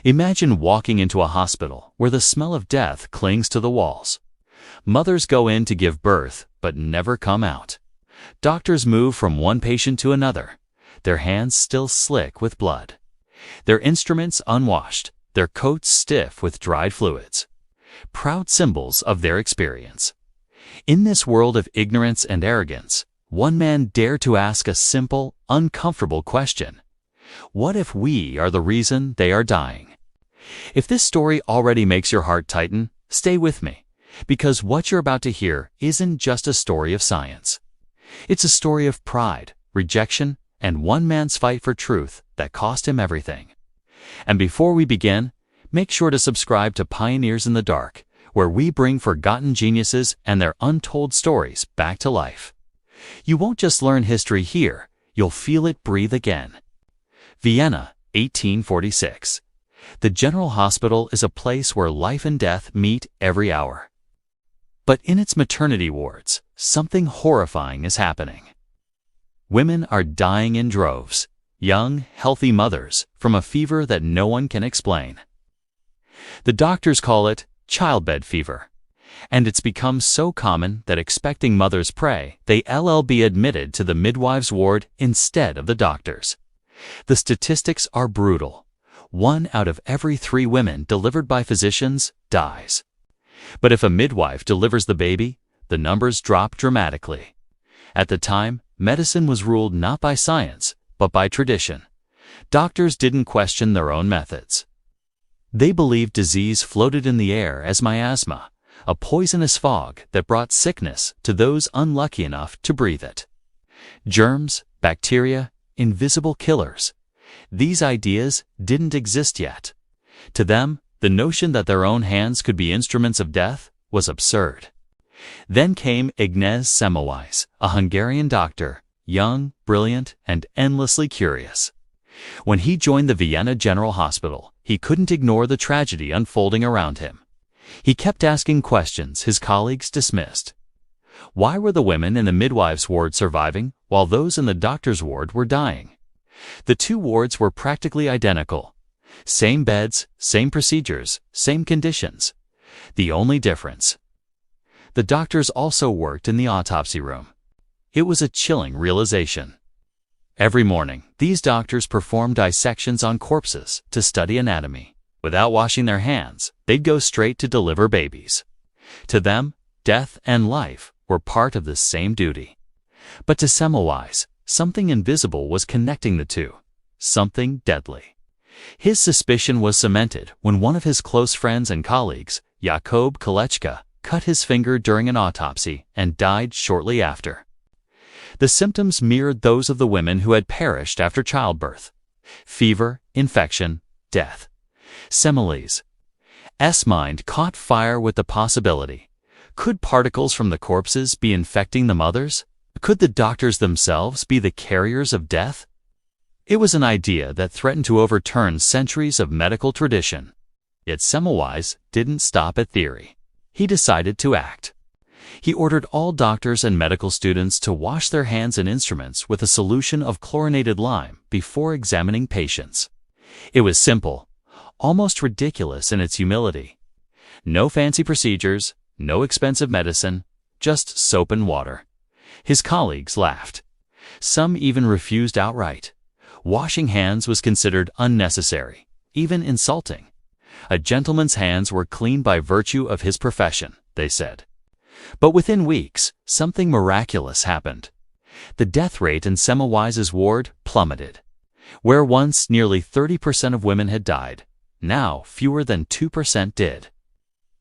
Imagine walking into a hospital where the smell of death clings to the walls. Mothers go in to give birth, but never come out. Doctors move from one patient to another, their hands still slick with blood. Their instruments unwashed, their coats stiff with dried fluids. Proud symbols of their experience. In this world of ignorance and arrogance, one man dared to ask a simple, uncomfortable question. What if we are the reason they are dying? If this story already makes your heart tighten, stay with me, because what you're about to hear isn't just a story of science. It's a story of pride, rejection, and one man's fight for truth that cost him everything. And before we begin, make sure to subscribe to Pioneers in the Dark, where we bring forgotten geniuses and their untold stories back to life. You won't just learn history here, you'll feel it breathe again. Vienna, 1846. The General Hospital is a place where life and death meet every hour. But in its maternity wards, something horrifying is happening. Women are dying in droves, young, healthy mothers, from a fever that no one can explain. The doctors call it childbed fever, and it's become so common that expecting mothers pray they be admitted to the midwives' ward instead of the doctors. The statistics are brutal. 1 out of every 3 women delivered by physicians dies. But if a midwife delivers the baby, the numbers drop dramatically. At the time, medicine was ruled not by science, but by tradition. Doctors didn't question their own methods. They believed disease floated in the air as miasma, a poisonous fog that brought sickness to those unlucky enough to breathe it. Germs, bacteria, invisible killers. These ideas didn't exist yet. To them, the notion that their own hands could be instruments of death was absurd. Then came Ignaz Semmelweis, a Hungarian doctor, young, brilliant, and endlessly curious. When he joined the Vienna General Hospital, he couldn't ignore the tragedy unfolding around him. He kept asking questions his colleagues dismissed. Why were the women in the midwives' ward surviving while those in the doctor's ward were dying? The 2 wards were practically identical. Same beds, same procedures, same conditions. The only difference: the doctors also worked in the autopsy room. It was a chilling realization. Every morning, these doctors performed dissections on corpses to study anatomy. Without washing their hands, they'd go straight to deliver babies. To them, death and life were part of the same duty. But to Semmelweis, something invisible was connecting the two, something deadly. His suspicion was cemented when one of his close friends and colleagues, Jakob Kolechka, cut his finger during an autopsy and died shortly after. The symptoms mirrored those of the women who had perished after childbirth: fever, infection, death. Semmelweis' mind caught fire with the possibility. Could particles from the corpses be infecting the mothers? Could the doctors themselves be the carriers of death? It was an idea that threatened to overturn centuries of medical tradition. Yet Semmelweis didn't stop at theory. He decided to act. He ordered all doctors and medical students to wash their hands and instruments with a solution of chlorinated lime before examining patients. It was simple, almost ridiculous in its humility. No fancy procedures, no expensive medicine, just soap and water. His colleagues laughed. Some even refused outright. Washing hands was considered unnecessary, even insulting. A gentleman's hands were clean by virtue of his profession, they said. But within weeks, something miraculous happened. The death rate in Semmelweis' ward plummeted. Where once nearly 30% of women had died, now fewer than 2% did.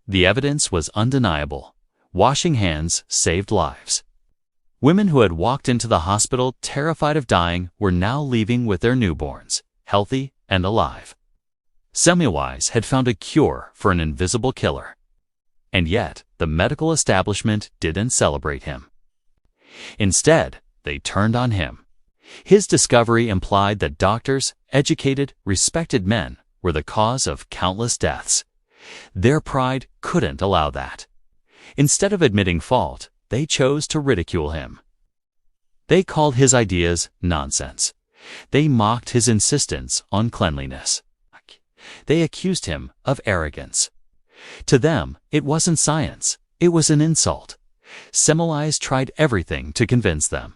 The evidence was undeniable. Washing hands saved lives. Women who had walked into the hospital terrified of dying were now leaving with their newborns, healthy and alive. Semmelweis had found a cure for an invisible killer. And yet, the medical establishment didn't celebrate him. Instead, they turned on him. His discovery implied that doctors, educated, respected men, were the cause of countless deaths. Their pride couldn't allow that. Instead of admitting fault, they chose to ridicule him. They called his ideas nonsense. They mocked his insistence on cleanliness. They accused him of arrogance. To them, it wasn't science, it was an insult. Semmelweis tried everything to convince them.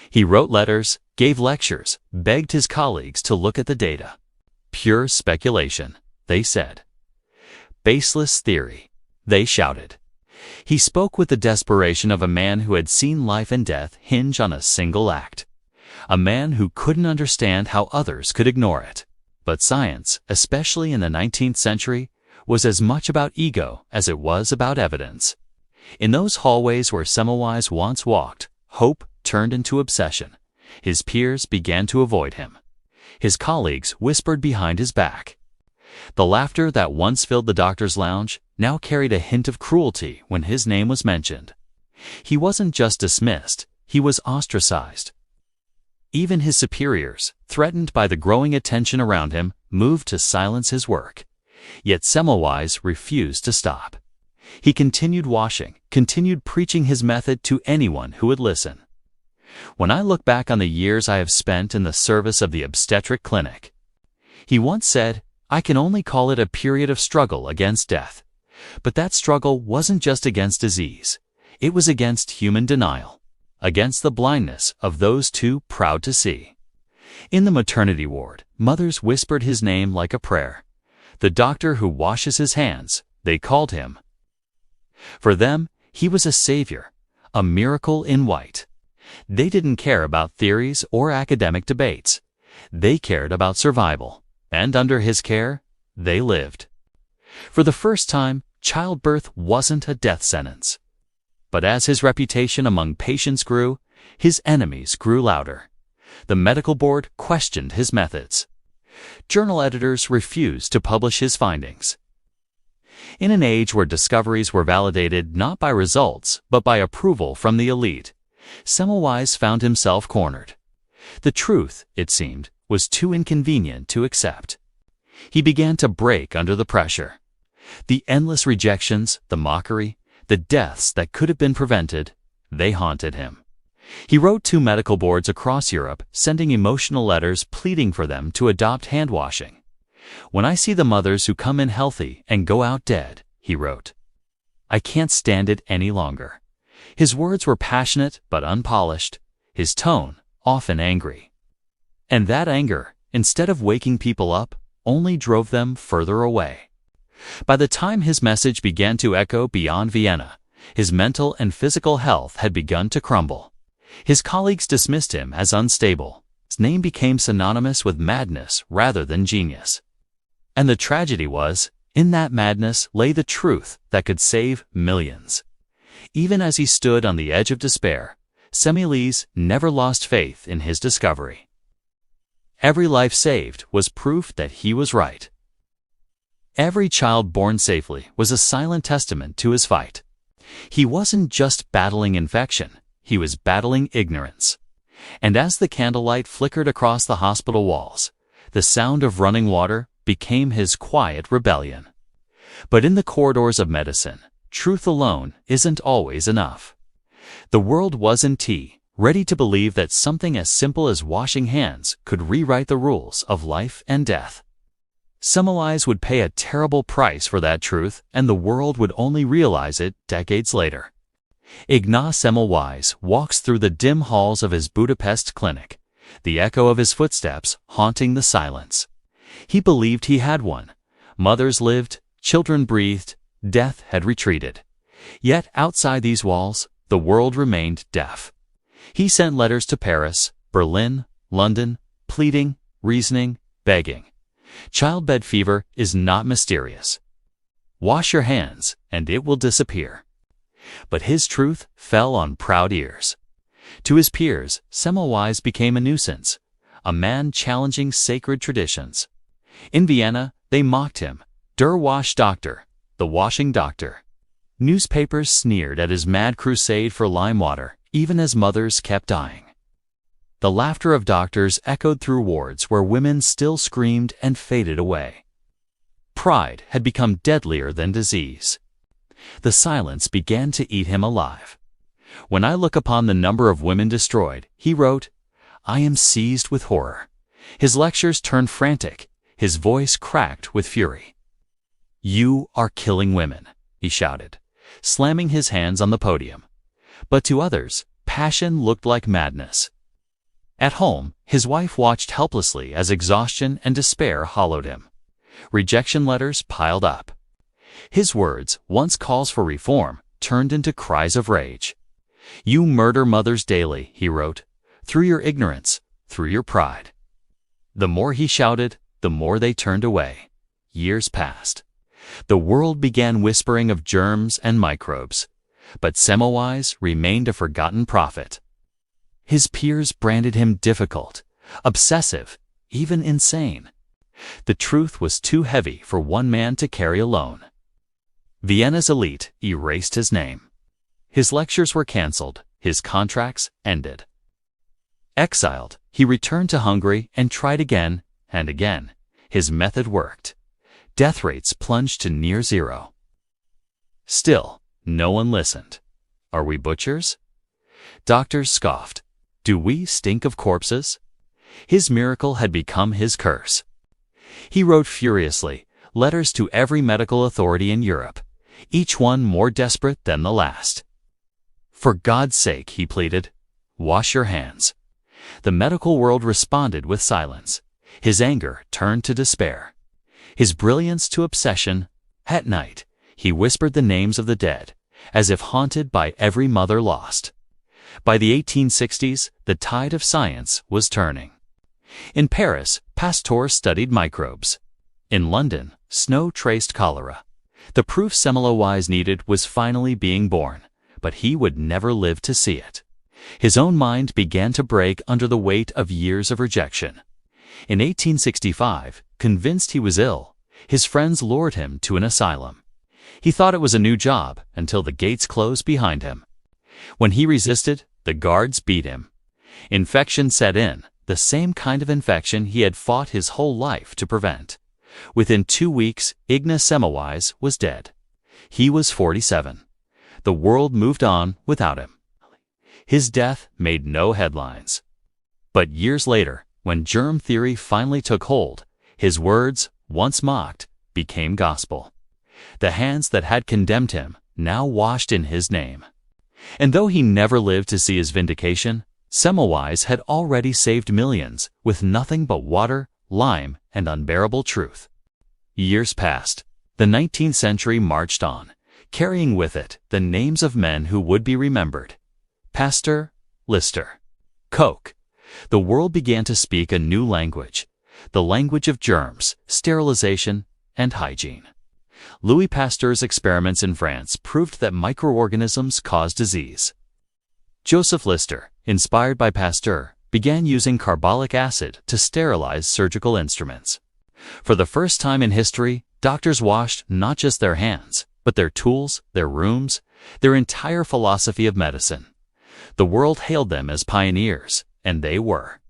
He wrote letters, gave lectures, begged his colleagues to look at the data. Pure speculation, they said. Baseless theory, they shouted. He spoke with the desperation of a man who had seen life and death hinge on a single act. A man who couldn't understand how others could ignore it. But science, especially in the 19th century, was as much about ego as it was about evidence. In those hallways where Semmelweis once walked, hope turned into obsession. His peers began to avoid him. His colleagues whispered behind his back. The laughter that once filled the doctor's lounge now carried a hint of cruelty when his name was mentioned. He wasn't just dismissed, he was ostracized. Even his superiors, threatened by the growing attention around him, moved to silence his work. Yet Semmelweis refused to stop. He continued washing, continued preaching his method to anyone who would listen. When I look back on the years I have spent in the service of the obstetric clinic, he once said, I can only call it a period of struggle against death. But that struggle wasn't just against disease. It was against human denial, against the blindness of those too proud to see. In the maternity ward, mothers whispered his name like a prayer. The doctor who washes his hands, they called him. For them, he was a savior, a miracle in white. They didn't care about theories or academic debates. They cared about survival, and under his care, they lived. For the first time, childbirth wasn't a death sentence. But as his reputation among patients grew, his enemies grew louder. The medical board questioned his methods. Journal editors refused to publish his findings. In an age where discoveries were validated not by results, but by approval from the elite, Semmelweis found himself cornered. The truth, it seemed, was too inconvenient to accept. He began to break under the pressure. The endless rejections, the mockery, the deaths that could have been prevented, they haunted him. He wrote to medical boards across Europe, sending emotional letters pleading for them to adopt handwashing. When I see the mothers who come in healthy and go out dead, he wrote, I can't stand it any longer. His words were passionate but unpolished, his tone often angry. And that anger, instead of waking people up, only drove them further away. By the time his message began to echo beyond Vienna, his mental and physical health had begun to crumble. His colleagues dismissed him as unstable. His name became synonymous with madness rather than genius. And the tragedy was, in that madness lay the truth that could save millions. Even as he stood on the edge of despair, Semmelweis never lost faith in his discovery. Every life saved was proof that he was right. Every child born safely was a silent testament to his fight. He wasn't just battling infection, he was battling ignorance. And as the candlelight flickered across the hospital walls, the sound of running water became his quiet rebellion. But in the corridors of medicine, truth alone isn't always enough. The world was in tea, ready to believe that something as simple as washing hands could rewrite the rules of life and death. Semmelweis would pay a terrible price for that truth, and the world would only realize it decades later. Ignaz Semmelweis walks through the dim halls of his Budapest clinic, the echo of his footsteps haunting the silence. He believed he had won. Mothers lived, children breathed, death had retreated. Yet outside these walls, the world remained deaf. He sent letters to Paris, Berlin, London, pleading, reasoning, begging. Childbed fever is not mysterious. Wash your hands, and it will disappear. But his truth fell on proud ears. To his peers, Semmelweis became a nuisance, a man challenging sacred traditions. In Vienna, they mocked him, Der Wash Doctor, the washing doctor. Newspapers sneered at his mad crusade for lime water, even as mothers kept dying. The laughter of doctors echoed through wards where women still screamed and faded away. Pride had become deadlier than disease. The silence began to eat him alive. When I look upon the number of women destroyed, he wrote, I am seized with horror. His lectures turned frantic. His voice cracked with fury. "You are killing women," he shouted, slamming his hands on the podium. But to others, passion looked like madness. At home, his wife watched helplessly as exhaustion and despair hollowed him. Rejection letters piled up. His words, once calls for reform, turned into cries of rage. "You murder mothers daily," he wrote, "through your ignorance, through your pride." The more he shouted, the more they turned away. Years passed. The world began whispering of germs and microbes, but Semmelweis remained a forgotten prophet. His peers branded him difficult, obsessive, even insane. The truth was too heavy for one man to carry alone. Vienna's elite erased his name. His lectures were cancelled, his contracts ended. Exiled, he returned to Hungary and tried again and again. His method worked. Death rates plunged to near zero. Still, no one listened. Are we butchers? Doctors scoffed. Do we stink of corpses? His miracle had become his curse. He wrote furiously, letters to every medical authority in Europe, each one more desperate than the last. "For God's sake," he pleaded, "wash your hands." The medical world responded with silence. His anger turned to despair. His brilliance to obsession. At night, he whispered the names of the dead, as if haunted by every mother lost. By the 1860s, the tide of science was turning. In Paris, Pasteur studied microbes. In London, snow traced cholera. The proof Semmelweis needed was finally being born, but he would never live to see it. His own mind began to break under the weight of years of rejection. In 1865, convinced he was ill, his friends lured him to an asylum. He thought it was a new job until the gates closed behind him. When he resisted, the guards beat him. Infection set in, the same kind of infection he had fought his whole life to prevent. Within 2 weeks, Ignaz Semmelweis was dead. He was 47. The world moved on without him. His death made no headlines. But years later, when germ theory finally took hold, his words, once mocked, became gospel. The hands that had condemned him now washed in his name. And though he never lived to see his vindication, Semmelweis had already saved millions with nothing but water, lime, and unbearable truth. Years passed. The 19th century marched on, carrying with it the names of men who would be remembered. Pasteur, Lister, Koch. The world began to speak a new language, the language of germs, sterilization, and hygiene. Louis Pasteur's experiments in France proved that microorganisms cause disease. Joseph Lister, inspired by Pasteur, began using carbolic acid to sterilize surgical instruments. For the first time in history, doctors washed not just their hands, but their tools, their rooms, their entire philosophy of medicine. The world hailed them as pioneers, and they were.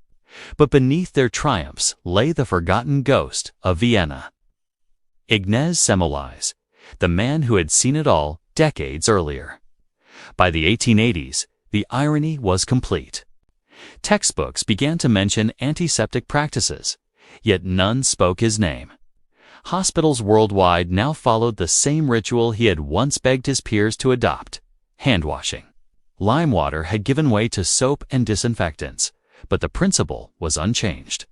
But beneath their triumphs lay the forgotten ghost of Vienna. Ignaz Semmelweis, the man who had seen it all decades earlier. By the 1880s, the irony was complete. Textbooks began to mention antiseptic practices, yet none spoke his name. Hospitals worldwide now followed the same ritual he had once begged his peers to adopt: handwashing. Lime water had given way to soap and disinfectants, but the principle was unchanged.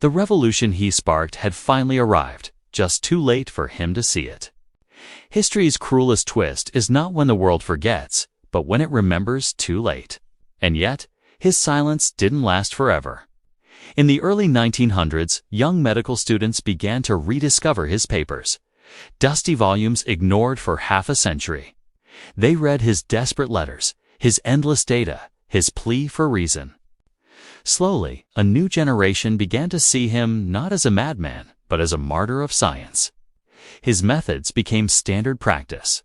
The revolution he sparked had finally arrived, just too late for him to see it. History's cruelest twist is not when the world forgets, but when it remembers too late. And yet, his silence didn't last forever. In the early 1900s, young medical students began to rediscover his papers, dusty volumes ignored for half a century. They read his desperate letters, his endless data, his plea for reason. Slowly, a new generation began to see him not as a madman, but as a martyr of science. His methods became standard practice.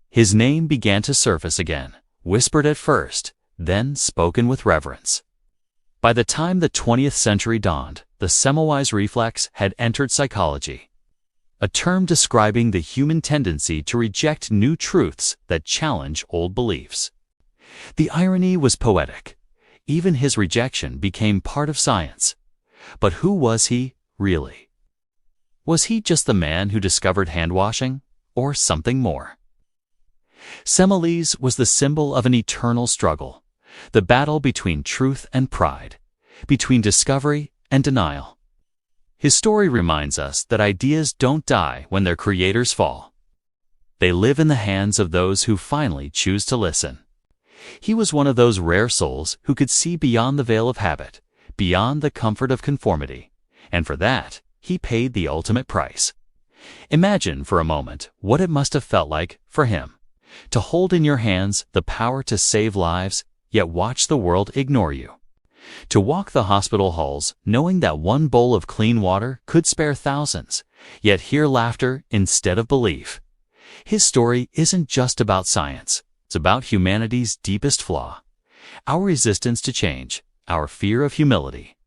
His name began to surface again, whispered at first, then spoken with reverence. By the time the 20th century dawned, the Semmelweis reflex had entered psychology, a term describing the human tendency to reject new truths that challenge old beliefs. The irony was poetic. Even his rejection became part of science. But who was he, really? Was he just the man who discovered handwashing, or something more? Semmelweis was the symbol of an eternal struggle, the battle between truth and pride, between discovery and denial. His story reminds us that ideas don't die when their creators fall. They live in the hands of those who finally choose to listen. He was one of those rare souls who could see beyond the veil of habit, beyond the comfort of conformity, and for that, he paid the ultimate price. Imagine for a moment what it must have felt like for him, to hold in your hands the power to save lives, yet watch the world ignore you. To walk the hospital halls knowing that one bowl of clean water could spare thousands, yet hear laughter instead of belief. His story isn't just about science, it's about humanity's deepest flaw, our resistance to change, our fear of humility.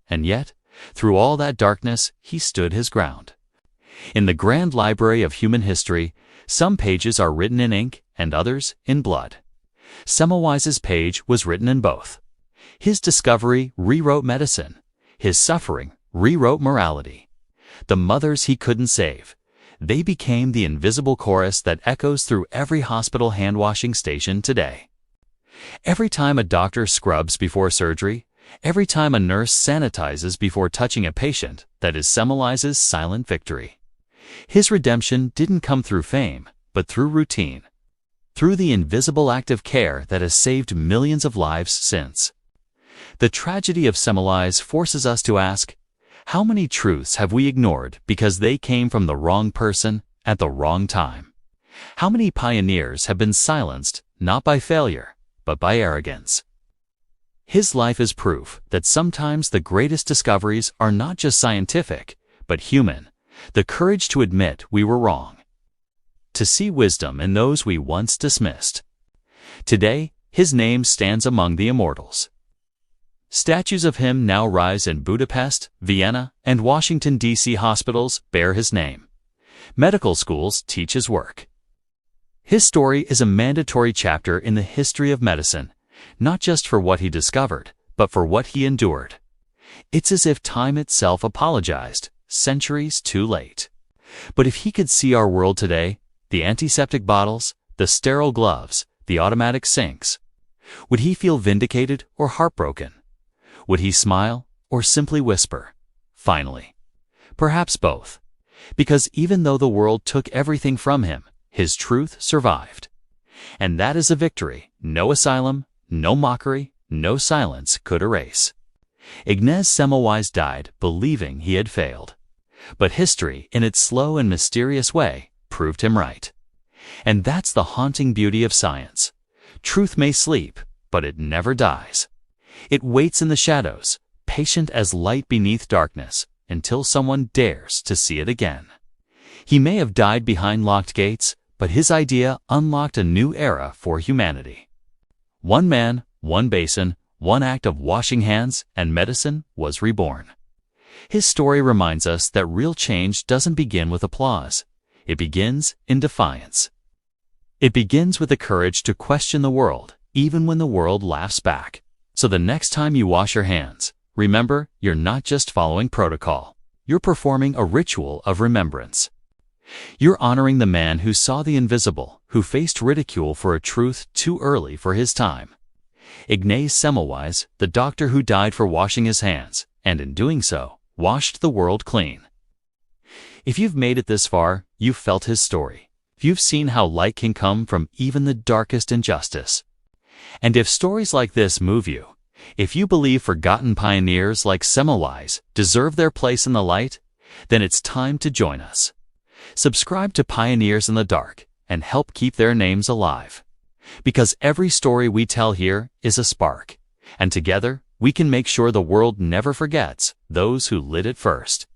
And yet, through all that darkness, he stood his ground. In the grand library of human history, some pages are written in ink and others in blood. Semmelweis's page was written in both. His discovery rewrote medicine. His suffering rewrote morality. The mothers he couldn't save, they became the invisible chorus that echoes through every hospital hand-washing station today. Every time a doctor scrubs before surgery, every time a nurse sanitizes before touching a patient, that is Semmelweis's silent victory. His redemption didn't come through fame, but through routine, through the invisible act of care that has saved millions of lives since. The tragedy of Semmelweis forces us to ask, how many truths have we ignored because they came from the wrong person at the wrong time? How many pioneers have been silenced not by failure, but by arrogance? His life is proof that sometimes the greatest discoveries are not just scientific, but human, the courage to admit we were wrong, to see wisdom in those we once dismissed. Today, his name stands among the immortals. Statues of him now rise in Budapest, Vienna, and Washington, D.C. hospitals bear his name. Medical schools teach his work. His story is a mandatory chapter in the history of medicine, not just for what he discovered, but for what he endured. It's as if time itself apologized, centuries too late. But if he could see our world today, the antiseptic bottles, the sterile gloves, the automatic sinks, would he feel vindicated or heartbroken? Would he smile or simply whisper, "Finally"? Perhaps both. Because even though the world took everything from him, his truth survived. And that is a victory no asylum, no mockery, no silence could erase. Ignaz Semmelweis died believing he had failed. But history, in its slow and mysterious way, proved him right. And that's the haunting beauty of science. Truth may sleep, but it never dies. It waits in the shadows, patient as light beneath darkness, until someone dares to see it again. He may have died behind locked gates, but his idea unlocked a new era for humanity. One man, one basin, one act of washing hands, and medicine was reborn. His story reminds us that real change doesn't begin with applause. It begins in defiance. It begins with the courage to question the world, even when the world laughs back. So the next time you wash your hands, remember, you're not just following protocol. You're performing a ritual of remembrance. You're honoring the man who saw the invisible, who faced ridicule for a truth too early for his time. Ignaz Semmelweis, the doctor who died for washing his hands, and in doing so, washed the world clean. If you've made it this far, you've felt his story. You've seen how light can come from even the darkest injustice. And if stories like this move you, if you believe forgotten pioneers like Semmelweis deserve their place in the light, then it's time to join us. Subscribe to Pioneers in the Dark and help keep their names alive. Because every story we tell here is a spark, and together we can make sure the world never forgets those who lit it first.